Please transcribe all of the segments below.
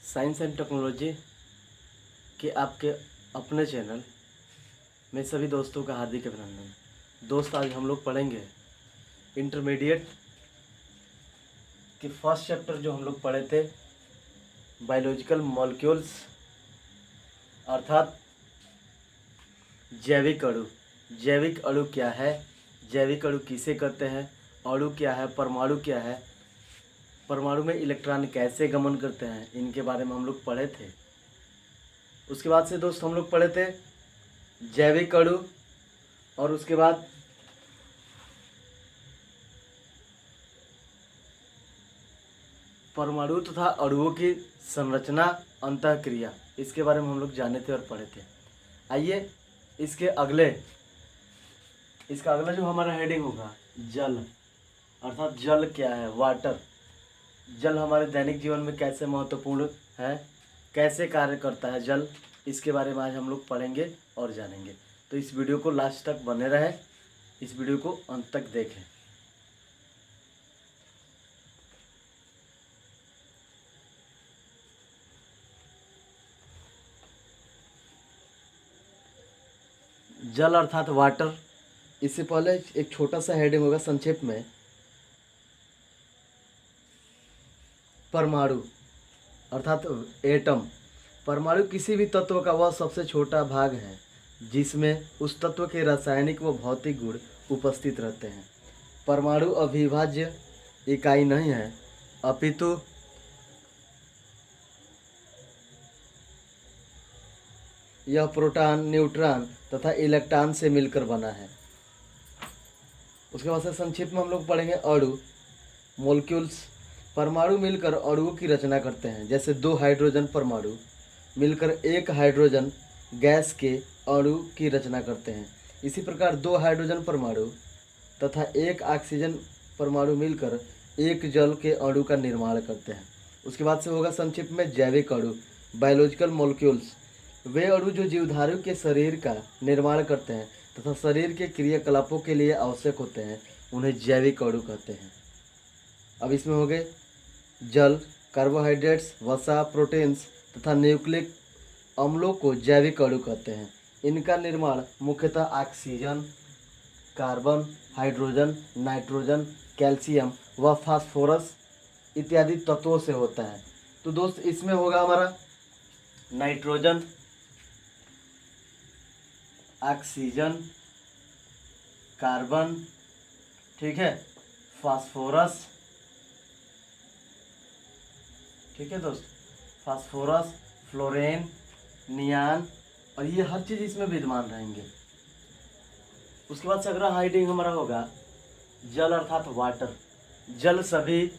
Science and technology के आपके अपने चैनल में सभी दोस्तों का हार्दिक अभिनंदन। दोस्त, आज हम लोग पढ़ेंगे इंटरमीडिएट के फर्स्ट चैप्टर जो हम लोग पढ़े थे, बायोलॉजिकल मॉलिक्यूल्स अर्थात जैविक अणु। जैविक अणु क्या है, जैविक अणु किसे कहते हैं, अणु क्या है, परमाणु क्या है, परमाणु में इलेक्ट्रॉन कैसे गमन करते हैं, इनके बारे में हम लोग पढ़े थे। उसके बाद से दोस्त हम लोग पढ़े थे जैविक अणु और उसके बाद परमाणु तथा अणुओं की संरचना, अंतःक्रिया, इसके बारे में हम लोग जाने थे और पढ़े थे। आइए इसका अगला जो हमारा हेडिंग होगा जल, अर्थात जल क्या है, वाटर। जल हमारे दैनिक जीवन में कैसे महत्वपूर्ण है, कैसे कार्य करता है जल, इसके बारे में आज हम लोग पढ़ेंगे और जानेंगे। तो इस वीडियो को लास्ट तक बने रहे, इस वीडियो को अंत तक देखें। जल अर्थात वाटर। इससे पहले एक छोटा सा हेडिंग होगा संक्षेप में, परमाणु अर्थात एटम। परमाणु किसी भी तत्व का वह सबसे छोटा भाग है जिसमें उस तत्व के रासायनिक व भौतिक गुण उपस्थित रहते हैं। परमाणु अविभाज्य इकाई नहीं है, अपितु यह प्रोटॉन, न्यूट्रॉन तथा इलेक्ट्रॉन से मिलकर बना है। उसके बाद से संक्षिप्त में हम लोग पढ़ेंगे अणु, मोलिक्यूल्स। परमाणु मिलकर अणुओं की रचना करते हैं। जैसे दो हाइड्रोजन परमाणु मिलकर एक हाइड्रोजन गैस के अणु की रचना करते हैं। इसी प्रकार दो हाइड्रोजन परमाणु तथा एक ऑक्सीजन परमाणु मिलकर एक जल के अणु का निर्माण करते हैं। उसके बाद से होगा संक्षिप्त में जैविक अणु, बायोलॉजिकल मॉलिक्यूल्स। वे अणु जो जीवधारियों के शरीर का निर्माण करते हैं तथा शरीर के क्रियाकलापों के लिए आवश्यक होते हैं, उन्हें जैविक अणु कहते हैं। अब इसमें हो गए जल, कार्बोहाइड्रेट्स, वसा, प्रोटीन्स तथा न्यूक्लिक अम्लों को जैविक अणु कहते हैं। इनका निर्माण मुख्यतः oxygen, carbon, hydrogen, nitrogen, calcium व फास्फोरस इत्यादि तत्वों से होता है। तो दोस्त इसमें होगा हमारा नाइट्रोजन, ऑक्सीजन, कार्बन, ठीक है, फास्फोरस, ठीक है दोस्त, फास्फोरस, फ्लोरीन, नियान, और ये हर चीज़ इसमें विद्यमान रहेंगे। उसके बाद से अगला हेडिंग हमारा होगा जल अर्थात वाटर। जल सभी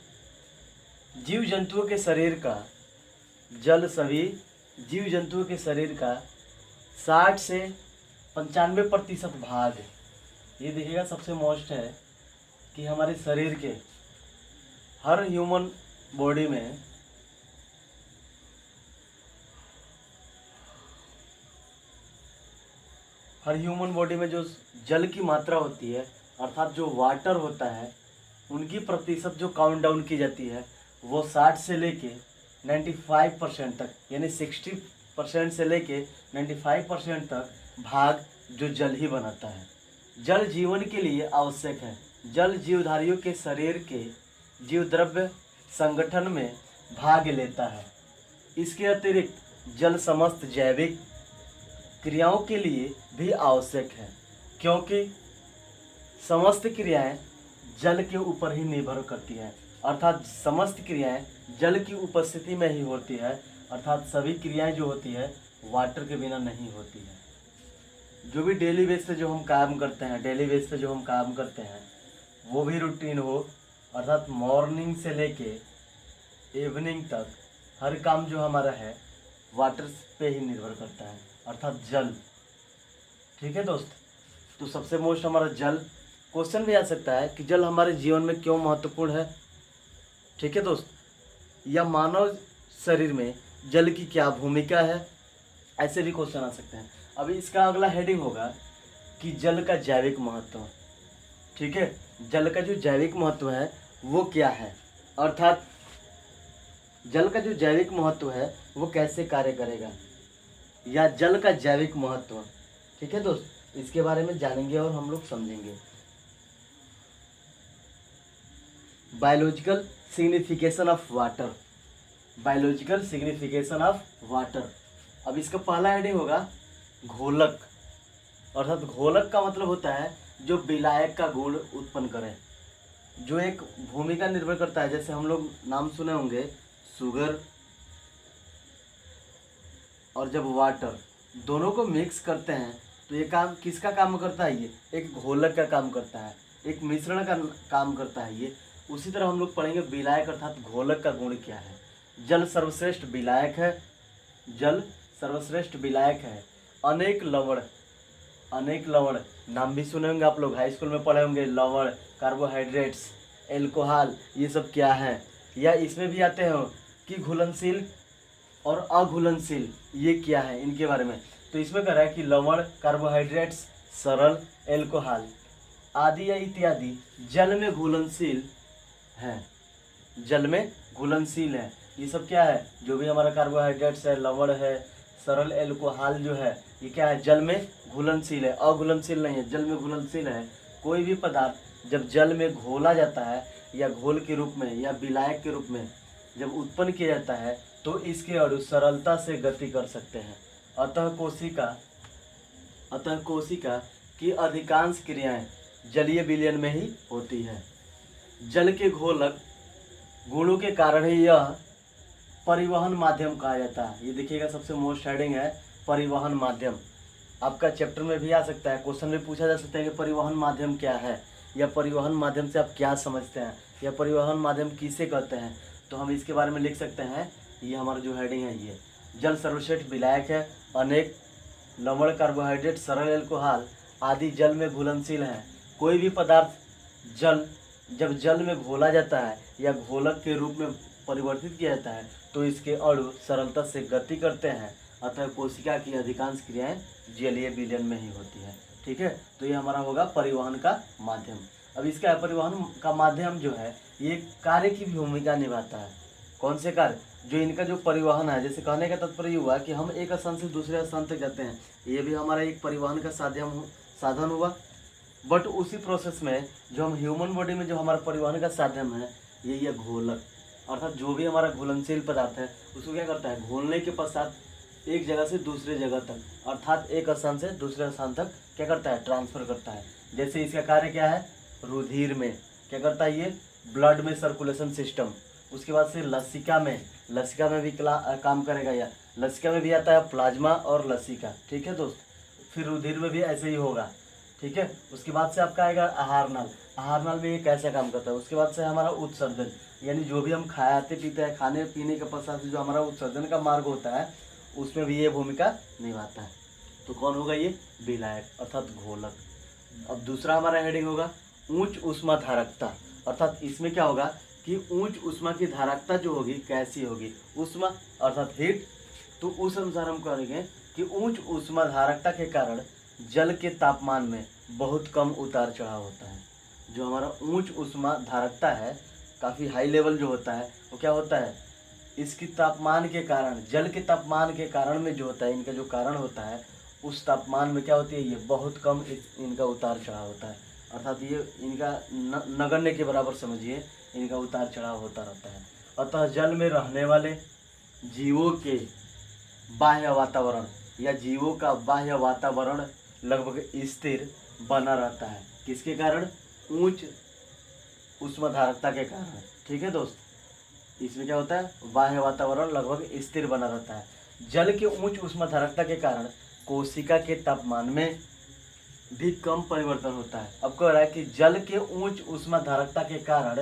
जीव जंतुओं के शरीर का, जल सभी जीव जंतुओं के शरीर का 60 से 95% भाग है। ये देखिएगा सबसे मोस्ट है कि हमारे शरीर के हर ह्यूमन बॉडी में जो जल की मात्रा होती है अर्थात जो वाटर होता है, उनकी प्रतिशत जो काउंट डाउन की जाती है वो 60 से लेके 95% तक, यानी 60% से लेके 95% तक भाग जो जल ही बनाता है। जल जीवन के लिए आवश्यक है। जल जीवधारियों के शरीर के जीवद्रव्य संगठन में भाग लेता है। इसके अतिरिक्त जल समस्त जैविक क्रियाओं के लिए भी आवश्यक है, क्योंकि समस्त क्रियाएं जल के ऊपर ही निर्भर करती हैं, अर्थात समस्त क्रियाएं जल की उपस्थिति में ही होती है, अर्थात सभी क्रियाएं जो होती है वाटर के बिना नहीं होती है। जो भी डेली बेस पे जो हम काम करते हैं वो भी रूटीन हो, अर्थात मॉर्निंग से लेके इवनिंग तक हर काम जो हमारा है वाटर पे ही निर्भर करता है, अर्थात जल। ठीक है दोस्त, तो सबसे मोस्ट हमारा जल। क्वेश्चन भी आ सकता है कि जल हमारे जीवन में क्यों महत्वपूर्ण है। ठीक है दोस्त, या मानव शरीर में जल की क्या भूमिका है, ऐसे भी क्वेश्चन आ सकते हैं। अभी इसका अगला हेडिंग होगा कि जल का जैविक महत्व। ठीक है, जल का जो जैविक महत्व है वो क्या है, अर्थात जल का जो जैविक महत्व है वो कैसे कार्य करेगा, या जल का जैविक महत्व। ठीक है दोस्त, इसके बारे में जानेंगे और हम लोग समझेंगे। Biological signification of water, biological signification of water. अब इसका पहला हेडिंग होगा घोलक, अर्थात घोलक का मतलब होता है जो विलायक का गुण उत्पन्न करे, जो एक भूमिका निर्भर करता है। जैसे हम लोग नाम सुने होंगे शुगर और जब वाटर, दोनों को मिक्स करते हैं तो ये काम किसका काम करता है, ये एक घोलक का काम करता है, एक मिश्रण का काम करता है ये। उसी तरह हम लोग पढ़ेंगे विलायक अर्थात घोलक का गुण क्या है। जल सर्वश्रेष्ठ विलायक है, जल सर्वश्रेष्ठ विलायक है। अनेक लवण, अनेक लवण नाम भी सुने होंगे आप लोग, हाई स्कूल में पढ़े होंगे। लवण, कार्बोहाइड्रेट्स, एल्कोहल, ये सब क्या है। या इसमें भी आते हैं कि घुलनशील और अघुलनशील, ये क्या है, इनके बारे में। तो इसमें कह रहा है कि लवण, कार्बोहाइड्रेट्स, सरल, एल्कोहल आदि या इत्यादि जल में घुलनशील है, जल में घुलनशील है। ये सब क्या है, जो भी हमारा कार्बोहाइड्रेट्स है, लवण है, सरल एल्कोहल जो है, ये क्या है, जल में घुलनशील है, अघुलनशील नहीं है, जल में घुलनशील है। कोई भी पदार्थ जब जल में घोला जाता है या घोल के रूप में या विलायक के रूप में जब उत्पन्न किया जाता है तो इसके अणु सरलता से गति कर सकते हैं। अतः कोशिका की अधिकांश क्रियाएं जलीय विलयन में ही होती है। जल के घोलक गुणों के कारण ही यह परिवहन माध्यम कहा जाता है। ये देखिएगा सबसे मोस्ट हेडिंग है परिवहन माध्यम। आपका चैप्टर में भी आ सकता है, क्वेश्चन में पूछा जा सकता है कि परिवहन माध्यम क्या है, या परिवहन माध्यम से आप क्या समझते हैं, या परिवहन माध्यम किसे कहते हैं। तो हम इसके बारे में लिख सकते हैं, ये हमारा जो हेडिंग है ये जल सर्वश्रेष्ठ विलायक है। अनेक लवण, कार्बोहाइड्रेट, सरल एल्कोहल आदि जल में घुलनशील हैं। कोई भी पदार्थ जब जल में घोला जाता है या घोलक के रूप में परिवर्तित किया जाता है तो इसके अणु सरलता से गति करते हैं। अतः कोशिका की अधिकांश क्रियाएं जलीय विलयन में ही होती है। ठीक है, तो ये हमारा होगा परिवहन का माध्यम। अब इसका परिवहन का माध्यम जो है ये कार्य की भूमिका निभाता है। कौन से कार्य, जो इनका जो परिवहन है, जैसे कहने का तात्पर्य हुआ कि हम एक स्थान से दूसरे स्थान तक जाते हैं, ये भी हमारा एक परिवहन का साधन हुआ। बट उसी प्रोसेस में जो हम ह्यूमन बॉडी में जो हमारा परिवहन का साधन है ये घोलक, अर्थात जो भी हमारा घुलनशील पदार्थ है उसको क्या करता है, घोलने के पश्चात एक जगह से दूसरे जगह तक, अर्थात एक स्थान से दूसरे स्थान तक क्या करता है, ट्रांसफर करता है। जैसे इसका कार्य क्या है, रुधिर में क्या करता है, ये ब्लड में सर्कुलेशन सिस्टम। उसके बाद से लसिका में भी काम करेगा, या लसिका में भी आता है प्लाज्मा और लसिका। ठीक है दोस्त, फिर रुधिर में भी ऐसे ही होगा। ठीक है, उसके बाद से आपका आएगा आहार नाल में ये कैसा काम करता है। उसके बाद से हमारा उत्सर्जन, यानी जो भी हम खाते पीते हैं, खाने पीने के पश्चात जो हमारा उत्सर्जन का मार्ग होता है उसमें भी ये भूमिका निभाता है। तो कौन होगा, ये विलायक अर्थात घोलक। अब दूसरा हमारा हेडिंग होगा उच्च ऊष्मा धारकता, अर्थात इसमें क्या होगा कि उच्च ऊष्मा की धारकता जो होगी कैसी होगी, ऊष्मा अर्थात हीट। तो उस अनुसार हम कहेंगे कि उच्च ऊष्मा धारकता के कारण जल के तापमान में बहुत कम उतार चढ़ाव होता है। जो हमारा उच्च ऊष्मा धारकता है, काफ़ी हाई लेवल जो होता है, वो क्या होता है, इसकी तापमान के कारण, जल के तापमान के कारण में जो होता है, इनका जो कारण होता है उस तापमान में क्या होती है, ये बहुत कम इनका उतार चढ़ाव होता है। अर्थात ये इनका नगण्य के बराबर समझिए, इनका उतार चढ़ाव होता रहता है। अतः जल में रहने वाले जीवों के बाह्य वातावरण या जीवों का बाह्य वातावरण लगभग स्थिर बना रहता है। किसके कारण, उच्च ऊष्माधारकता के कारण। ठीक है दोस्त, इसमें क्या होता है, बाह्य वातावरण लगभग स्थिर बना रहता है। जल के उच्च ऊष्माधारकता के कारण कोशिका के तापमान में भी कम परिवर्तन होता है। अब कह रहा है कि जल के उच्च ऊष्माधारकता के कारण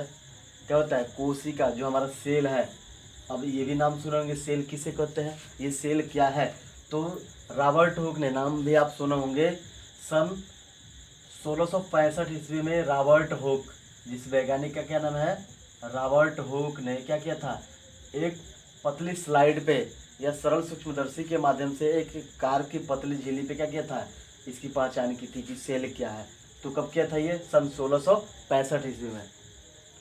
क्या होता है, कोशिका जो हमारा सेल है, अब ये भी नाम सुनेंगे, सेल किसे कहते हैं, ये सेल क्या है। तो रॉबर्ट हुक ने, नाम भी आप सुने होंगे, सन 1665 ईस्वी में रॉबर्ट हुक, जिस वैज्ञानिक का क्या नाम है, रॉबर्ट हुक ने क्या किया था, एक पतली स्लाइड पे या सरल सूक्ष्मदर्शी के माध्यम से एक कार की पतली झिल्ली पे क्या किया था, इसकी पहचान की थी कि सेल क्या है। तो कब किया था ये, सन 1665 ईस्वी में।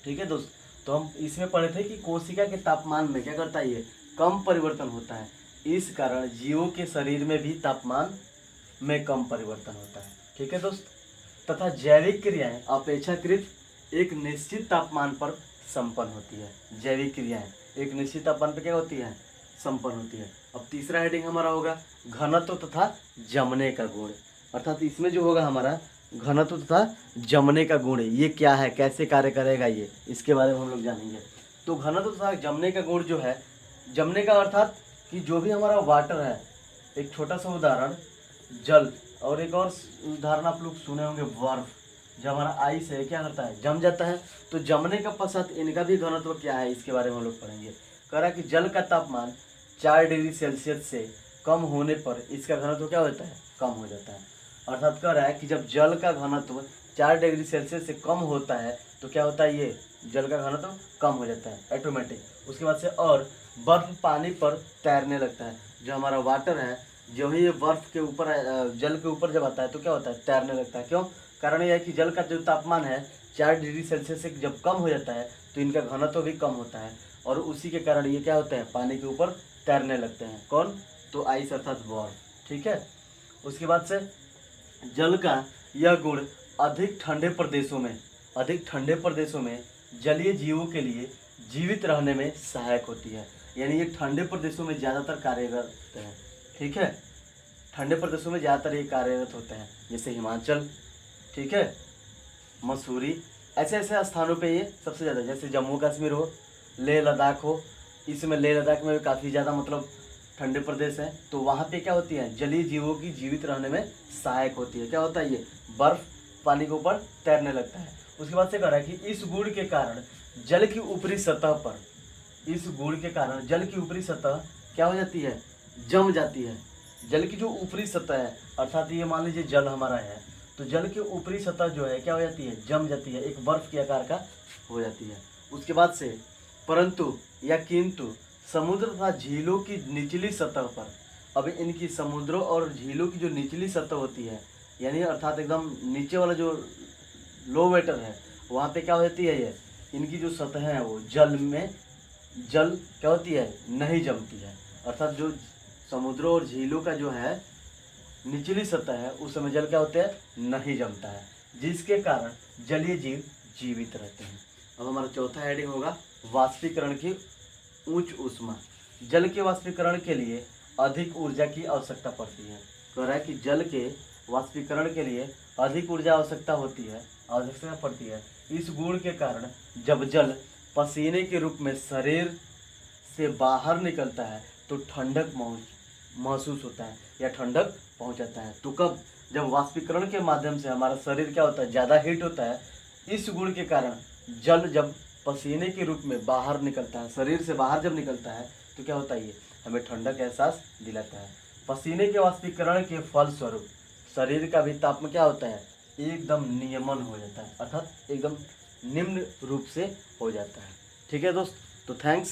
ठीक है दोस्त, तो हम इसमें पढ़े थे कि कोशिका के तापमान में क्या करता है, ये कम परिवर्तन होता है। इस कारण जीवों के शरीर में भी तापमान में कम परिवर्तन होता है। ठीक है दोस्त। तथा जैविक क्रियाएं अपेक्षाकृत एक निश्चित तापमान पर संपन्न होती है। जैविक क्रियाएं एक निश्चित तापमान पर क्या होती है, संपन्न होती है। अब तीसरा हेडिंग हमारा होगा घनत्व तथा जमने का गुण। अर्थात इसमें जो होगा हमारा घनत्व तथा जमने का गुण, ये क्या है, कैसे कार्य करेगा, ये इसके बारे में हम लोग जानेंगे। तो घनत्व तथा जमने का गुण जो है, जमने का अर्थात कि जो भी हमारा वाटर है, एक छोटा सा उदाहरण जल, और एक और उदाहरण आप लोग सुने होंगे बर्फ, जब हमारा आइस है क्या करता है, जम जाता है। तो जमने का पश्चात इनका भी घनत्व क्या है, इसके बारे में हम लोग पढ़ेंगे। कह रहा है कि जल का तापमान 4 डिग्री सेल्सियस से कम होने पर इसका घनत्व क्या होता है, कम हो जाता है। अर्थात कह रहा है कि जब जल का घनत्व 4 डिग्री सेल्सियस से कम होता है तो क्या होता है, ये जल का घनत्व कम हो जाता है ऑटोमेटिक। उसके बाद से और बर्फ पानी पर तैरने लगता है। जो हमारा वाटर है, जो ही ये बर्फ के ऊपर जल के ऊपर जब आता है तो क्या होता है, तैरने लगता है। क्यों, कारण यह है कि जल का जो तापमान है 4 डिग्री सेल्सियस से जब कम हो जाता है तो इनका घनत्व भी कम होता है, और उसी के कारण ये क्या होता है, पानी के ऊपर तैरने लगते हैं। कौन, तो आइस अर्थात बर्फ। ठीक है। उसके बाद से जल का यह गुण अधिक ठंडे प्रदेशों में जलीय जीवों के लिए जीवित रहने में सहायक होती है। यानी ये ठंडे प्रदेशों में ज़्यादातर कार्यरत होते हैं। ठीक है, ठंडे प्रदेशों में ज़्यादातर ये कार्यरत होते हैं, जैसे हिमाचल, ठीक है, मसूरी, ऐसे ऐसे स्थानों पे ये सबसे ज़्यादा, जैसे जम्मू कश्मीर हो, लेह लद्दाख हो। इसमें लेह लद्दाख में काफ़ी ज़्यादा मतलब ठंडे प्रदेश हैं, तो वहाँ पे क्या होती है, जलीय जीवों की जीवित रहने में सहायक होती है। क्या होता है, ये बर्फ पानी के ऊपर तैरने लगता है। उसके बाद से कह रहा है कि इस गुण के कारण जल की ऊपरी सतह पर, इस गुण के कारण जल की ऊपरी सतह क्या हो जाती है, जम जाती है। जल की जो ऊपरी सतह है, अर्थात ये मान लीजिए जल हमारा है, तो जल की ऊपरी सतह जो है क्या हो जाती है, जम जाती है, एक बर्फ के आकार का हो जाती है। उसके बाद से परंतु या किंतु समुद्र तथा झीलों की निचली सतह पर, अब इनकी समुद्रों और झीलों की जो निचली सतह होती है, यानी अर्थात एकदम नीचे वाला जो लो वाटर है, वहाँ पे क्या हो जाती है, ये इनकी जो सतह है वो जल क्या होती है, नहीं जमती है। अर्थात जो समुद्रों और झीलों का जो है निचली सतह है, उस समय जल क्या होता है, नहीं जमता है, जिसके कारण जलीय जीव जीवित रहते हैं। अब हमारा चौथा हेडिंग होगा वाष्पीकरण की उच्च ऊष्मा। जल के वाष्पीकरण के लिए अधिक ऊर्जा की आवश्यकता पड़ती है। कह रहा है कि जल के वाष्पीकरण के लिए अधिक ऊर्जा आवश्यकता पड़ती है। इस गुण के कारण जब जल पसीने के रूप में शरीर से बाहर निकलता है तो ठंडक महसूस होता है या ठंडक पहुंचाता है। तो कब, जब वाष्पीकरण के माध्यम से हमारा शरीर क्या होता है, ज़्यादा हीट होता है। इस गुण के कारण जल जब पसीने के रूप में बाहर निकलता है, शरीर से बाहर जब निकलता है तो क्या होता है, ये हमें ठंडक का एहसास दिलाता है। पसीने के वाष्पीकरण के फलस्वरूप शरीर का भी तापमान क्या होता है, एकदम नियमन हो जाता है, अर्थात एकदम निम्न रूप से हो जाता है। ठीक है दोस्त, तो थैंक्स।